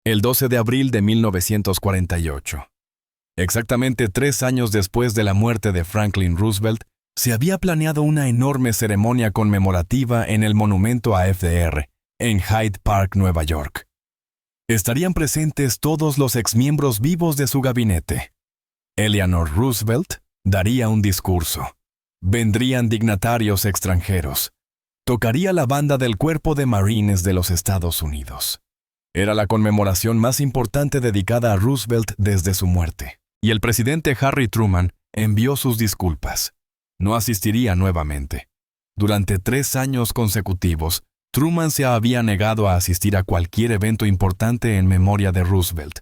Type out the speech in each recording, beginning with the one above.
El 12 de abril de 1948. Exactamente 3 años después de la muerte de Franklin Roosevelt, se había planeado una enorme ceremonia conmemorativa en el monumento a FDR, en Hyde Park, Nueva York. Estarían presentes todos los exmiembros vivos de su gabinete. Eleanor Roosevelt daría un discurso. Vendrían dignatarios extranjeros. Tocaría la banda del Cuerpo de Marines de los Estados Unidos. Era la conmemoración más importante dedicada a Roosevelt desde su muerte, y el presidente Harry Truman envió sus disculpas. No asistiría nuevamente. Durante 3 años consecutivos, Truman se había negado a asistir a cualquier evento importante en memoria de Roosevelt.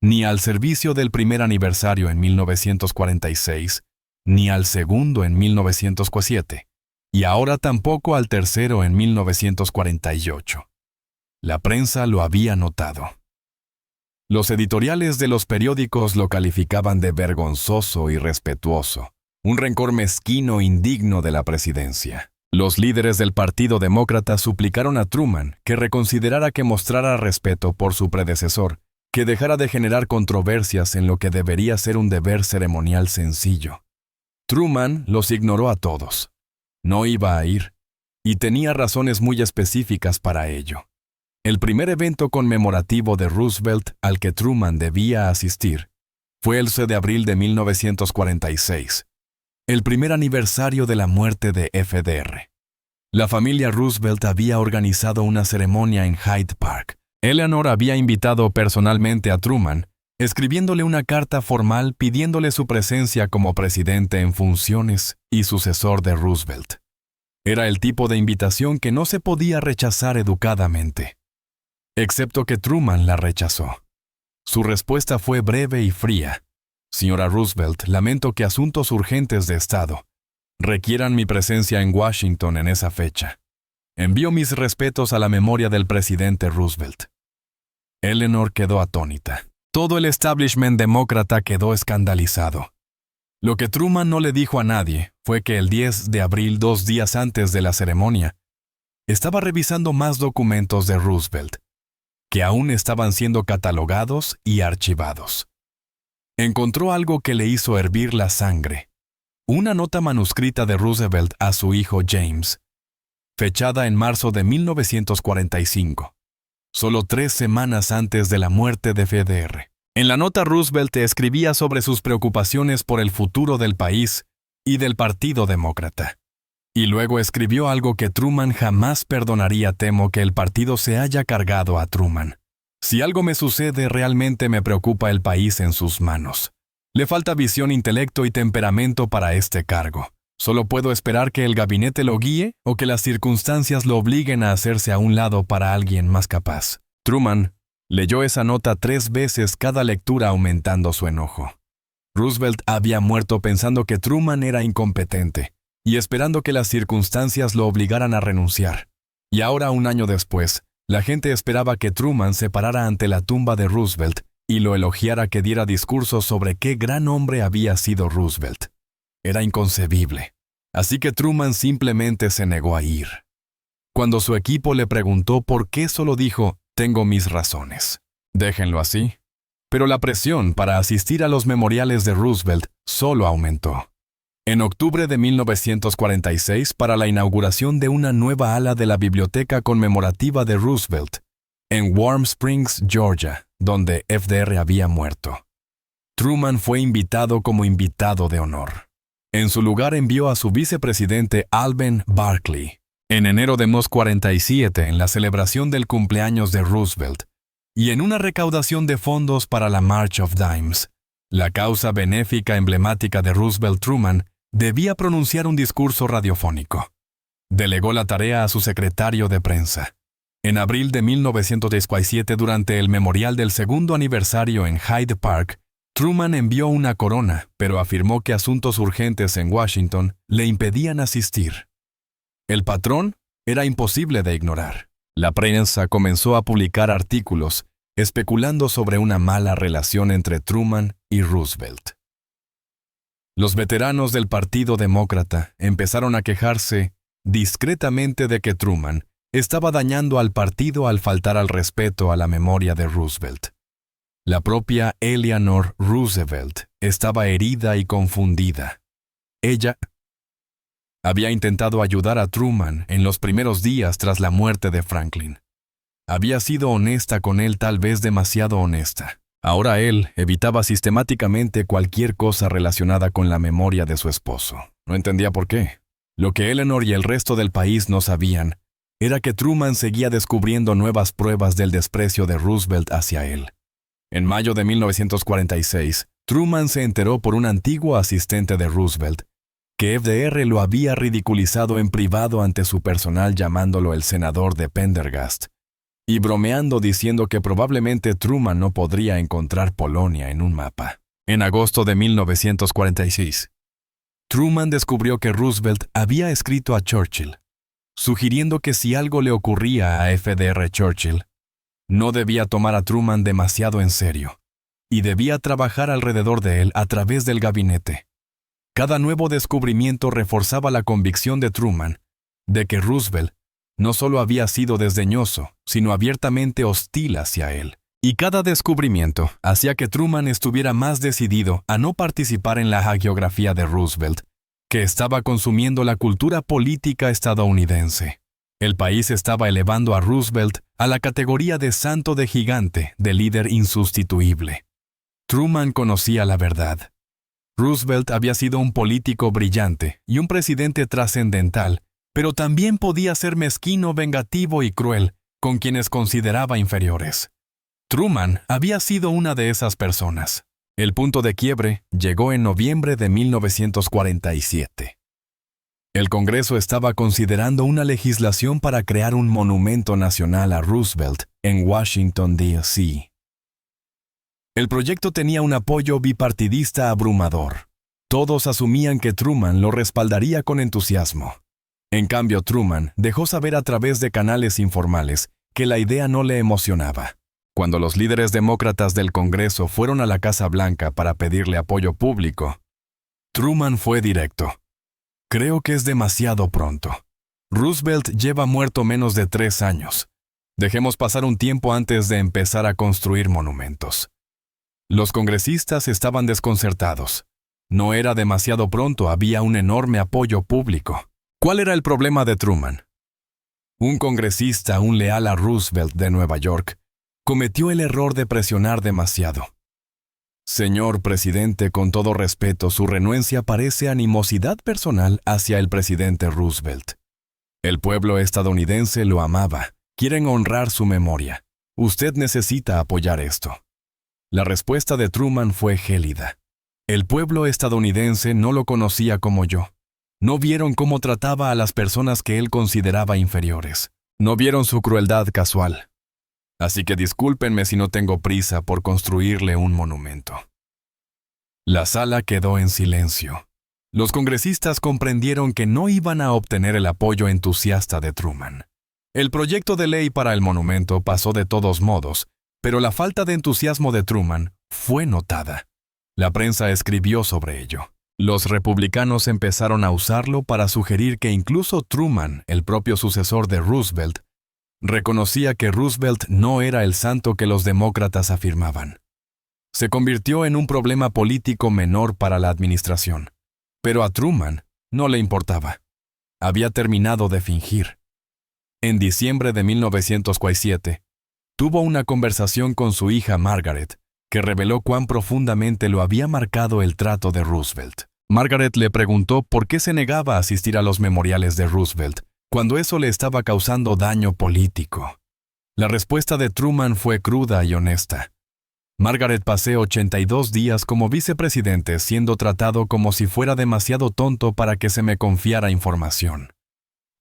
Ni al servicio del primer aniversario en 1946, ni al segundo en 1907, y ahora tampoco al tercero en 1948. La prensa lo había notado. Los editoriales de los periódicos lo calificaban de vergonzoso y irrespetuoso, un rencor mezquino indigno de la presidencia. Los líderes del Partido Demócrata suplicaron a Truman que reconsiderara que mostrara respeto por su predecesor, que dejara de generar controversias en lo que debería ser un deber ceremonial sencillo. Truman los ignoró a todos. No iba a ir, y tenía razones muy específicas para ello. El primer evento conmemorativo de Roosevelt al que Truman debía asistir fue el 11 de abril de 1946, el primer aniversario de la muerte de FDR. La familia Roosevelt había organizado una ceremonia en Hyde Park. Eleanor había invitado personalmente a Truman, escribiéndole una carta formal pidiéndole su presencia como presidente en funciones y sucesor de Roosevelt. Era el tipo de invitación que no se podía rechazar educadamente. Excepto que Truman la rechazó. Su respuesta fue breve y fría. Señora Roosevelt, lamento que asuntos urgentes de Estado requieran mi presencia en Washington en esa fecha. Envío mis respetos a la memoria del presidente Roosevelt. Eleanor quedó atónita. Todo el establishment demócrata quedó escandalizado. Lo que Truman no le dijo a nadie fue que el 10 de abril, 2 días antes de la ceremonia, estaba revisando más documentos de Roosevelt, que aún estaban siendo catalogados y archivados. Encontró algo que le hizo hervir la sangre. Una nota manuscrita de Roosevelt a su hijo James, fechada en marzo de 1945, solo 3 semanas antes de la muerte de FDR. En la nota Roosevelt escribía sobre sus preocupaciones por el futuro del país y del Partido Demócrata. Y luego escribió algo que Truman jamás perdonaría. Temo que el partido se haya cargado a Truman. Si algo me sucede, realmente me preocupa el país en sus manos. Le falta visión, intelecto y temperamento para este cargo. Solo puedo esperar que el gabinete lo guíe o que las circunstancias lo obliguen a hacerse a un lado para alguien más capaz. Truman leyó esa nota 3 veces, cada lectura aumentando su enojo. Roosevelt había muerto pensando que Truman era incompetente y esperando que las circunstancias lo obligaran a renunciar. Y ahora, 1 año después, la gente esperaba que Truman se parara ante la tumba de Roosevelt y lo elogiara, que diera discursos sobre qué gran hombre había sido Roosevelt. Era inconcebible. Así que Truman simplemente se negó a ir. Cuando su equipo le preguntó por qué, solo dijo: «Tengo mis razones». Déjenlo así. Pero la presión para asistir a los memoriales de Roosevelt solo aumentó. En octubre de 1946, para la inauguración de una nueva ala de la Biblioteca Conmemorativa de Roosevelt, en Warm Springs, Georgia, donde FDR había muerto, Truman fue invitado como invitado de honor. En su lugar envió a su vicepresidente Alben Barkley. En enero de 1947, en la celebración del cumpleaños de Roosevelt, y en una recaudación de fondos para la March of Dimes, la causa benéfica emblemática de Roosevelt, Truman debía pronunciar un discurso radiofónico. Delegó la tarea a su secretario de prensa. En abril de 1947, durante el memorial del segundo aniversario en Hyde Park, Truman envió una corona, pero afirmó que asuntos urgentes en Washington le impedían asistir. El patrón era imposible de ignorar. La prensa comenzó a publicar artículos especulando sobre una mala relación entre Truman y Roosevelt. Los veteranos del Partido Demócrata empezaron a quejarse discretamente de que Truman estaba dañando al partido al faltar al respeto a la memoria de Roosevelt. La propia Eleanor Roosevelt estaba herida y confundida. Ella había intentado ayudar a Truman en los primeros días tras la muerte de Franklin. Había sido honesta con él, tal vez demasiado honesta. Ahora él evitaba sistemáticamente cualquier cosa relacionada con la memoria de su esposo. No entendía por qué. Lo que Eleanor y el resto del país no sabían era que Truman seguía descubriendo nuevas pruebas del desprecio de Roosevelt hacia él. En mayo de 1946, Truman se enteró por un antiguo asistente de Roosevelt que FDR lo había ridiculizado en privado ante su personal llamándolo el senador de Pendergast y bromeando diciendo que probablemente Truman no podría encontrar Polonia en un mapa. En agosto de 1946, Truman descubrió que Roosevelt había escrito a Churchill, sugiriendo que si algo le ocurría a FDR Churchill, no debía tomar a Truman demasiado en serio y debía trabajar alrededor de él a través del gabinete. Cada nuevo descubrimiento reforzaba la convicción de Truman de que Roosevelt no solo había sido desdeñoso, sino abiertamente hostil hacia él. Y cada descubrimiento hacía que Truman estuviera más decidido a no participar en la hagiografía de Roosevelt, que estaba consumiendo la cultura política estadounidense. El país estaba elevando a Roosevelt a la categoría de santo de gigante, de líder insustituible. Truman conocía la verdad. Roosevelt había sido un político brillante y un presidente trascendental, pero también podía ser mezquino, vengativo y cruel con quienes consideraba inferiores. Truman había sido una de esas personas. El punto de quiebre llegó en noviembre de 1947. El Congreso estaba considerando una legislación para crear un monumento nacional a Roosevelt en Washington, D.C. El proyecto tenía un apoyo bipartidista abrumador. Todos asumían que Truman lo respaldaría con entusiasmo. En cambio, Truman dejó saber a través de canales informales que la idea no le emocionaba. Cuando los líderes demócratas del Congreso fueron a la Casa Blanca para pedirle apoyo público, Truman fue directo. Creo que es demasiado pronto. Roosevelt lleva muerto menos de 3 años. Dejemos pasar un tiempo antes de empezar a construir monumentos. Los congresistas estaban desconcertados. No era demasiado pronto, había un enorme apoyo público. ¿Cuál era el problema de Truman? Un congresista, un leal a Roosevelt de Nueva York, cometió el error de presionar demasiado. Señor presidente, con todo respeto, su renuencia parece animosidad personal hacia el presidente Roosevelt. El pueblo estadounidense lo amaba. Quieren honrar su memoria. Usted necesita apoyar esto. La respuesta de Truman fue gélida. El pueblo estadounidense no lo conocía como yo. No vieron cómo trataba a las personas que él consideraba inferiores. No vieron su crueldad casual. Así que discúlpenme si no tengo prisa por construirle un monumento. La sala quedó en silencio. Los congresistas comprendieron que no iban a obtener el apoyo entusiasta de Truman. El proyecto de ley para el monumento pasó de todos modos, pero la falta de entusiasmo de Truman fue notada. La prensa escribió sobre ello. Los republicanos empezaron a usarlo para sugerir que incluso Truman, el propio sucesor de Roosevelt, reconocía que Roosevelt no era el santo que los demócratas afirmaban. Se convirtió en un problema político menor para la administración. Pero a Truman no le importaba. Había terminado de fingir. En diciembre de 1947, tuvo una conversación con su hija Margaret, que reveló cuán profundamente lo había marcado el trato de Roosevelt. Margaret le preguntó por qué se negaba a asistir a los memoriales de Roosevelt, cuando eso le estaba causando daño político. La respuesta de Truman fue cruda y honesta. Margaret pasé 82 días como vicepresidente siendo tratado como si fuera demasiado tonto para que se me confiara información.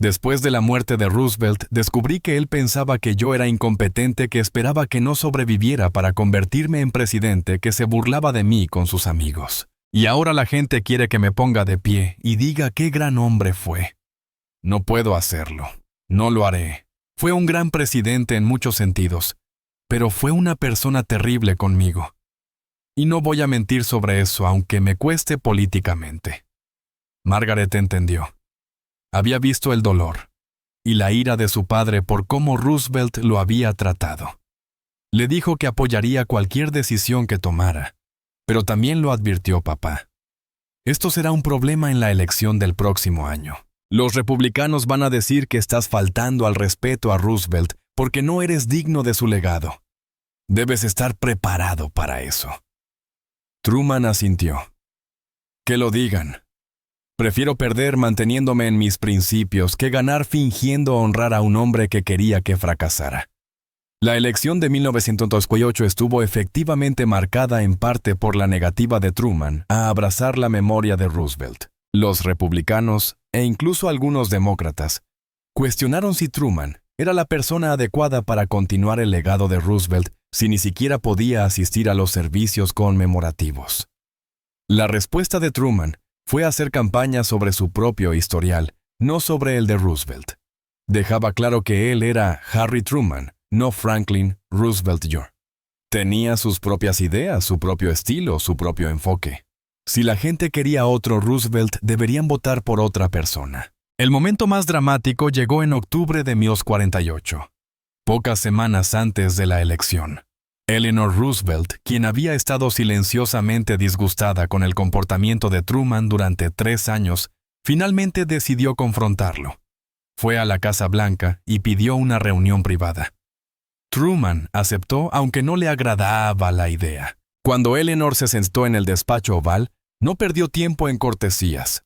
Después de la muerte de Roosevelt, descubrí que él pensaba que yo era incompetente, que esperaba que no sobreviviera para convertirme en presidente, que se burlaba de mí con sus amigos. Y ahora la gente quiere que me ponga de pie y diga qué gran hombre fue. No puedo hacerlo. No lo haré. Fue un gran presidente en muchos sentidos, pero fue una persona terrible conmigo. Y no voy a mentir sobre eso, aunque me cueste políticamente. Margaret entendió. Había visto el dolor. y la ira de su padre por cómo Roosevelt lo había tratado. Le dijo que apoyaría cualquier decisión que tomara, pero también lo advirtió papá. Esto será un problema en la elección del próximo año. Los republicanos van a decir que estás faltando al respeto a Roosevelt porque no eres digno de su legado. Debes estar preparado para eso. Truman asintió. Que lo digan. Prefiero perder manteniéndome en mis principios que ganar fingiendo honrar a un hombre que quería que fracasara. La elección de 1948 estuvo efectivamente marcada en parte por la negativa de Truman a abrazar la memoria de Roosevelt. Los republicanos, e incluso algunos demócratas, cuestionaron si Truman era la persona adecuada para continuar el legado de Roosevelt si ni siquiera podía asistir a los servicios conmemorativos. La respuesta de Truman fue hacer campaña sobre su propio historial, no sobre el de Roosevelt. Dejaba claro que él era Harry Truman, no Franklin Roosevelt Jr. Tenía sus propias ideas, su propio estilo, su propio enfoque. Si la gente quería otro Roosevelt, deberían votar por otra persona. El momento más dramático llegó en octubre de 1948, pocas semanas antes de la elección. Eleanor Roosevelt, quien había estado silenciosamente disgustada con el comportamiento de Truman durante 3 años, finalmente decidió confrontarlo. Fue a la Casa Blanca y pidió una reunión privada. Truman aceptó aunque no le agradaba la idea. Cuando Eleanor se sentó en el despacho oval, no perdió tiempo en cortesías.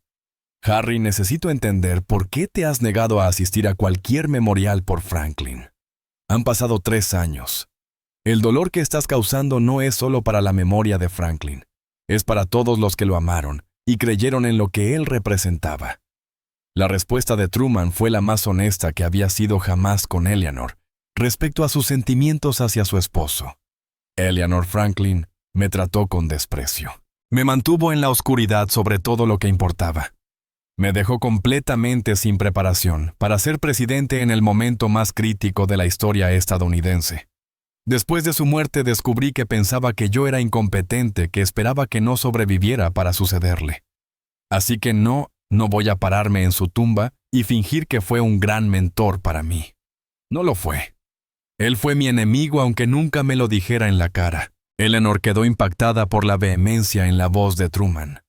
Harry, necesito entender por qué te has negado a asistir a cualquier memorial por Franklin. Han pasado 3 años. El dolor que estás causando no es solo para la memoria de Franklin, es para todos los que lo amaron y creyeron en lo que él representaba. La respuesta de Truman fue la más honesta que había sido jamás con Eleanor, respecto a sus sentimientos hacia su esposo. Eleanor Franklin me trató con desprecio. Me mantuvo en la oscuridad sobre todo lo que importaba. Me dejó completamente sin preparación para ser presidente en el momento más crítico de la historia estadounidense. Después de su muerte descubrí que pensaba que yo era incompetente, que esperaba que no sobreviviera para sucederle. Así que no voy a pararme en su tumba y fingir que fue un gran mentor para mí. No lo fue. Él fue mi enemigo aunque nunca me lo dijera en la cara. Eleanor quedó impactada por la vehemencia en la voz de Truman.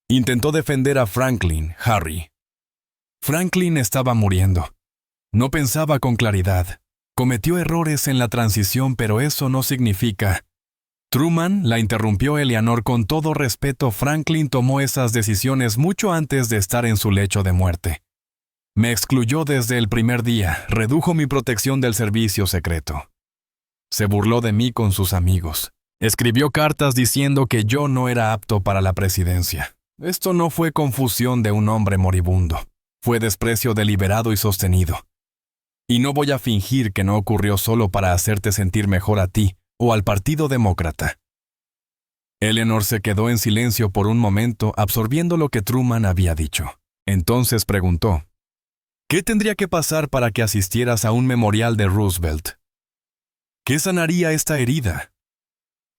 Intentó defender a Franklin, Harry. Franklin estaba muriendo. No pensaba con claridad. Cometió errores en la transición, pero eso no significa... Truman, la interrumpió Eleanor con todo respeto. Franklin tomó esas decisiones mucho antes de estar en su lecho de muerte. Me excluyó desde el primer día, redujo mi protección del servicio secreto. Se burló de mí con sus amigos. Escribió cartas diciendo que yo no era apto para la presidencia. Esto no fue confusión de un hombre moribundo. Fue desprecio deliberado y sostenido. Y no voy a fingir que no ocurrió solo para hacerte sentir mejor a ti o al Partido Demócrata. Eleanor se quedó en silencio por un momento, absorbiendo lo que Truman había dicho. Entonces preguntó, ¿qué tendría que pasar para que asistieras a un memorial de Roosevelt? ¿Qué sanaría esta herida?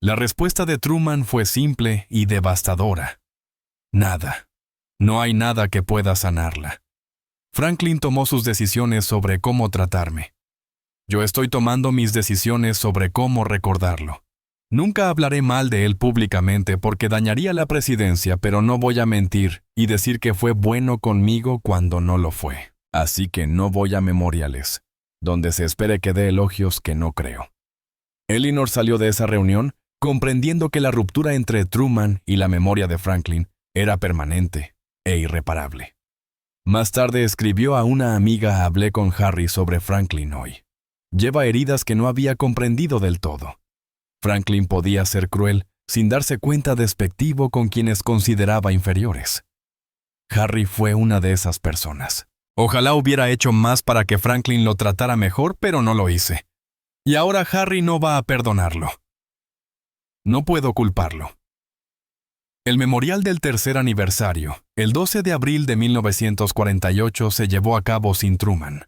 La respuesta de Truman fue simple y devastadora. Nada. No hay nada que pueda sanarla. Franklin tomó sus decisiones sobre cómo tratarme. Yo estoy tomando mis decisiones sobre cómo recordarlo. Nunca hablaré mal de él públicamente porque dañaría la presidencia, pero no voy a mentir y decir que fue bueno conmigo cuando no lo fue. Así que no voy a memoriales, donde se espere que dé elogios que no creo. Eleanor salió de esa reunión comprendiendo que la ruptura entre Truman y la memoria de Franklin era permanente e irreparable. Más tarde escribió a una amiga: hablé con Harry sobre Franklin hoy. Lleva heridas que no había comprendido del todo. Franklin podía ser cruel, sin darse cuenta, despectivo con quienes consideraba inferiores. Harry fue una de esas personas. Ojalá hubiera hecho más para que Franklin lo tratara mejor, pero no lo hice. Y ahora Harry no va a perdonarlo. No puedo culparlo. El memorial del tercer aniversario, el 12 de abril de 1948, se llevó a cabo sin Truman.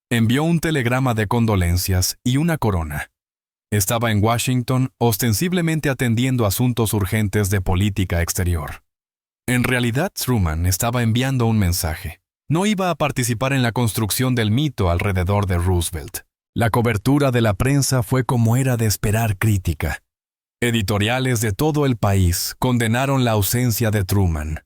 Envió un telegrama de condolencias y una corona. Estaba en Washington, ostensiblemente atendiendo asuntos urgentes de política exterior. En realidad, Truman estaba enviando un mensaje. no iba a participar en la construcción del mito alrededor de Roosevelt. La cobertura de la prensa fue como era de esperar crítica. Editoriales de todo el país condenaron la ausencia de Truman.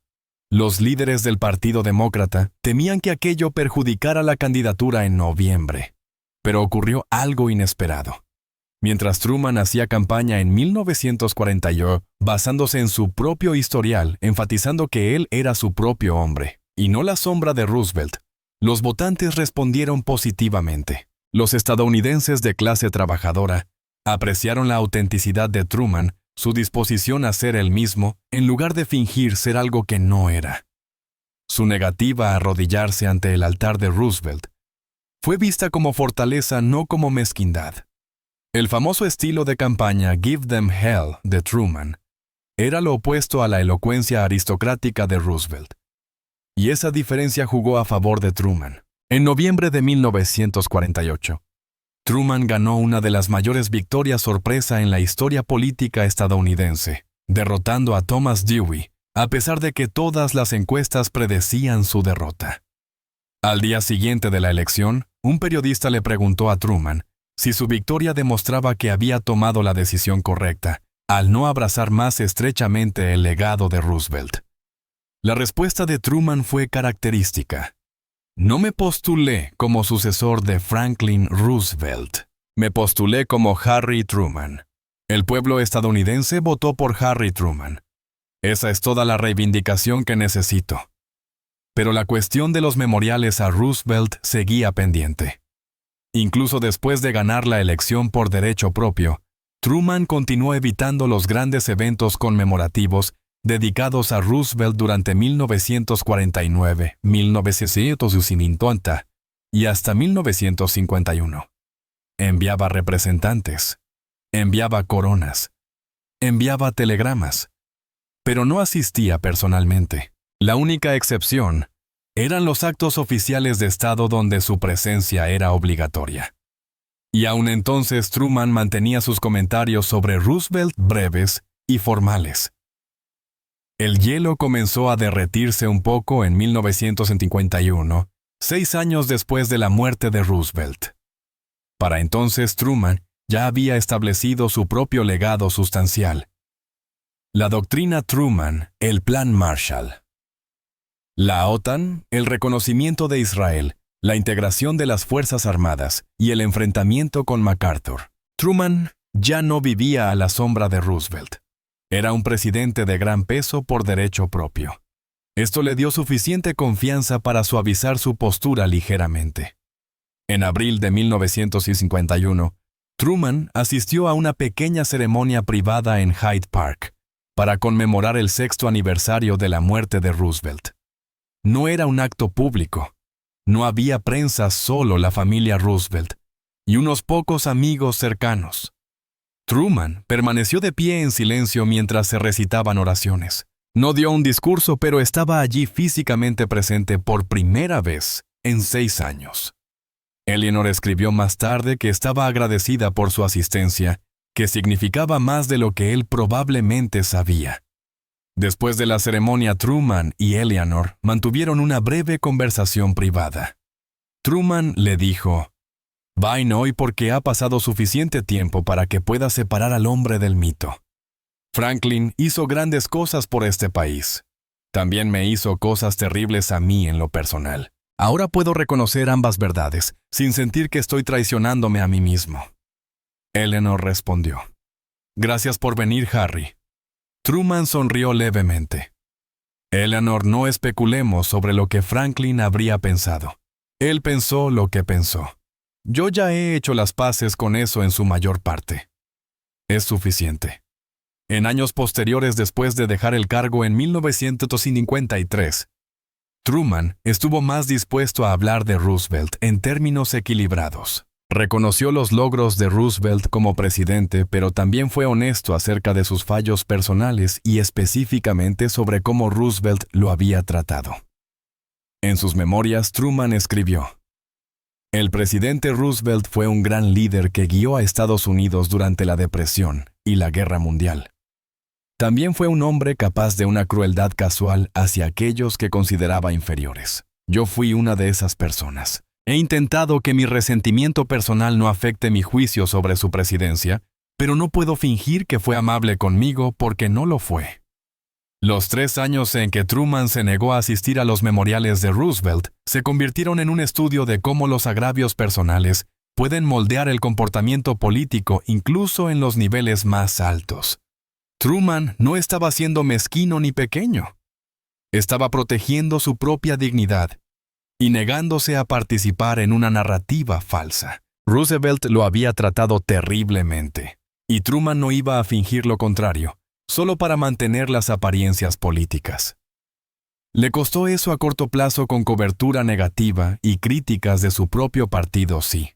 Los líderes del Partido Demócrata temían que aquello perjudicara la candidatura en noviembre. Pero ocurrió algo inesperado. Mientras Truman hacía campaña en 1948, basándose en su propio historial, enfatizando que él era su propio hombre, y no la sombra de Roosevelt, los votantes respondieron positivamente. Los estadounidenses de clase trabajadora apreciaron la autenticidad de Truman, su disposición a ser él mismo, en lugar de fingir ser algo que no era. Su negativa a arrodillarse ante el altar de Roosevelt fue vista como fortaleza, no como mezquindad. El famoso estilo de campaña Give Them Hell de Truman era lo opuesto a la elocuencia aristocrática de Roosevelt. Y esa diferencia jugó a favor de Truman. En noviembre de 1948, Truman ganó una de las mayores victorias sorpresa en la historia política estadounidense, derrotando a Thomas Dewey, a pesar de que todas las encuestas predecían su derrota. Al día siguiente de la elección, un periodista le preguntó a Truman si su victoria demostraba que había tomado la decisión correcta, al no abrazar más estrechamente el legado de Roosevelt. La respuesta de Truman fue característica. No me postulé como sucesor de Franklin Roosevelt. Me postulé como Harry Truman. El pueblo estadounidense votó por Harry Truman. Esa es toda la reivindicación que necesito. Pero la cuestión de los memoriales a Roosevelt seguía pendiente. Incluso después de ganar la elección por derecho propio, Truman continuó evitando los grandes eventos conmemorativos dedicados a Roosevelt durante 1949, 1950 y hasta 1951. Enviaba representantes, enviaba coronas, enviaba telegramas, pero no asistía personalmente. La única excepción eran los actos oficiales de Estado donde su presencia era obligatoria. Y aún entonces Truman mantenía sus comentarios sobre Roosevelt breves y formales. El hielo comenzó a derretirse un poco en 1951, 6 años después de la muerte de Roosevelt. Para entonces Truman ya había establecido su propio legado sustancial. La doctrina Truman, el Plan Marshall. La OTAN, el reconocimiento de Israel, la integración de las Fuerzas Armadas y el enfrentamiento con MacArthur. Truman ya no vivía a la sombra de Roosevelt. Era un presidente de gran peso por derecho propio. Esto le dio suficiente confianza para suavizar su postura ligeramente. En abril de 1951, Truman asistió a una pequeña ceremonia privada en Hyde Park para conmemorar el 6º aniversario de la muerte de Roosevelt. No era un acto público. No había prensa, solo la familia Roosevelt y unos pocos amigos cercanos. Truman permaneció de pie en silencio mientras se recitaban oraciones. No dio un discurso, pero estaba allí físicamente presente por primera vez en 6 años. Eleanor escribió más tarde que estaba agradecida por su asistencia, que significaba más de lo que él probablemente sabía. Después de la ceremonia, Truman y Eleanor mantuvieron una breve conversación privada. Truman le dijo: «Vayan hoy porque ha pasado suficiente tiempo para que pueda separar al hombre del mito. Franklin hizo grandes cosas por este país. También me hizo cosas terribles a mí en lo personal. Ahora puedo reconocer ambas verdades, sin sentir que estoy traicionándome a mí mismo». Eleanor respondió: «Gracias por venir, Harry». Truman sonrió levemente. Eleanor, no especulemos sobre lo que Franklin habría pensado. Él pensó lo que pensó. Yo ya he hecho las paces con eso en su mayor parte. Es suficiente. En años posteriores, después de dejar el cargo en 1953, Truman estuvo más dispuesto a hablar de Roosevelt en términos equilibrados. Reconoció los logros de Roosevelt como presidente, pero también fue honesto acerca de sus fallos personales y específicamente sobre cómo Roosevelt lo había tratado. En sus memorias, Truman escribió: «El presidente Roosevelt fue un gran líder que guió a Estados Unidos durante la Depresión y la Guerra Mundial. También fue un hombre capaz de una crueldad casual hacia aquellos que consideraba inferiores. Yo fui una de esas personas. He intentado que mi resentimiento personal no afecte mi juicio sobre su presidencia, pero no puedo fingir que fue amable conmigo porque no lo fue. Los 3 años en que Truman se negó a asistir a los memoriales de Roosevelt se convirtieron en un estudio de cómo los agravios personales pueden moldear el comportamiento político incluso en los niveles más altos. Truman no estaba siendo mezquino ni pequeño. Estaba protegiendo su propia dignidad y negándose a participar en una narrativa falsa. Roosevelt lo había tratado terriblemente, y Truman no iba a fingir lo contrario, solo para mantener las apariencias políticas. Le costó eso a corto plazo con cobertura negativa y críticas de su propio partido, sí.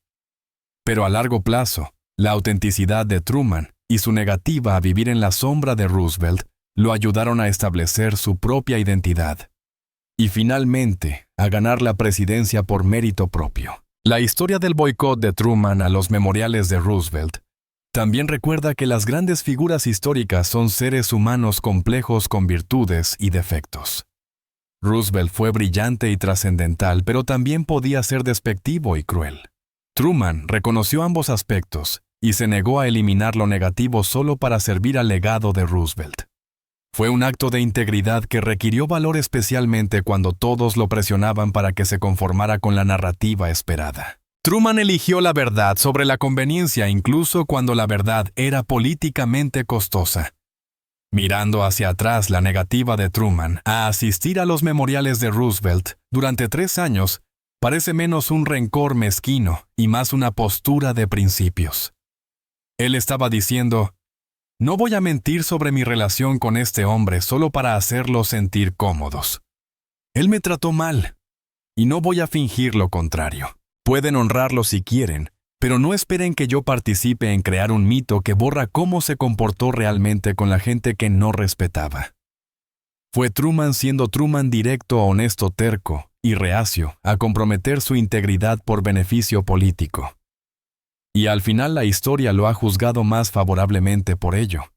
Pero a largo plazo, la autenticidad de Truman y su negativa a vivir en la sombra de Roosevelt lo ayudaron a establecer su propia identidad y finalmente a ganar la presidencia por mérito propio. La historia del boicot de Truman a los memoriales de Roosevelt también recuerda que las grandes figuras históricas son seres humanos complejos con virtudes y defectos. Roosevelt fue brillante y trascendental, pero también podía ser despectivo y cruel. Truman reconoció ambos aspectos y se negó a eliminar lo negativo solo para servir al legado de Roosevelt. Fue un acto de integridad que requirió valor especialmente cuando todos lo presionaban para que se conformara con la narrativa esperada. Truman eligió la verdad sobre la conveniencia incluso cuando la verdad era políticamente costosa. Mirando hacia atrás, la negativa de Truman a asistir a los memoriales de Roosevelt durante 3 años parece menos un rencor mezquino y más una postura de principios. Él estaba diciendo: no voy a mentir sobre mi relación con este hombre solo para hacerlos sentir cómodos. Él me trató mal, y no voy a fingir lo contrario. Pueden honrarlo si quieren, pero no esperen que yo participe en crear un mito que borra cómo se comportó realmente con la gente que no respetaba. Fue Truman siendo Truman directo, honesto, terco y reacio a comprometer su integridad por beneficio político. Y al final la historia lo ha juzgado más favorablemente por ello.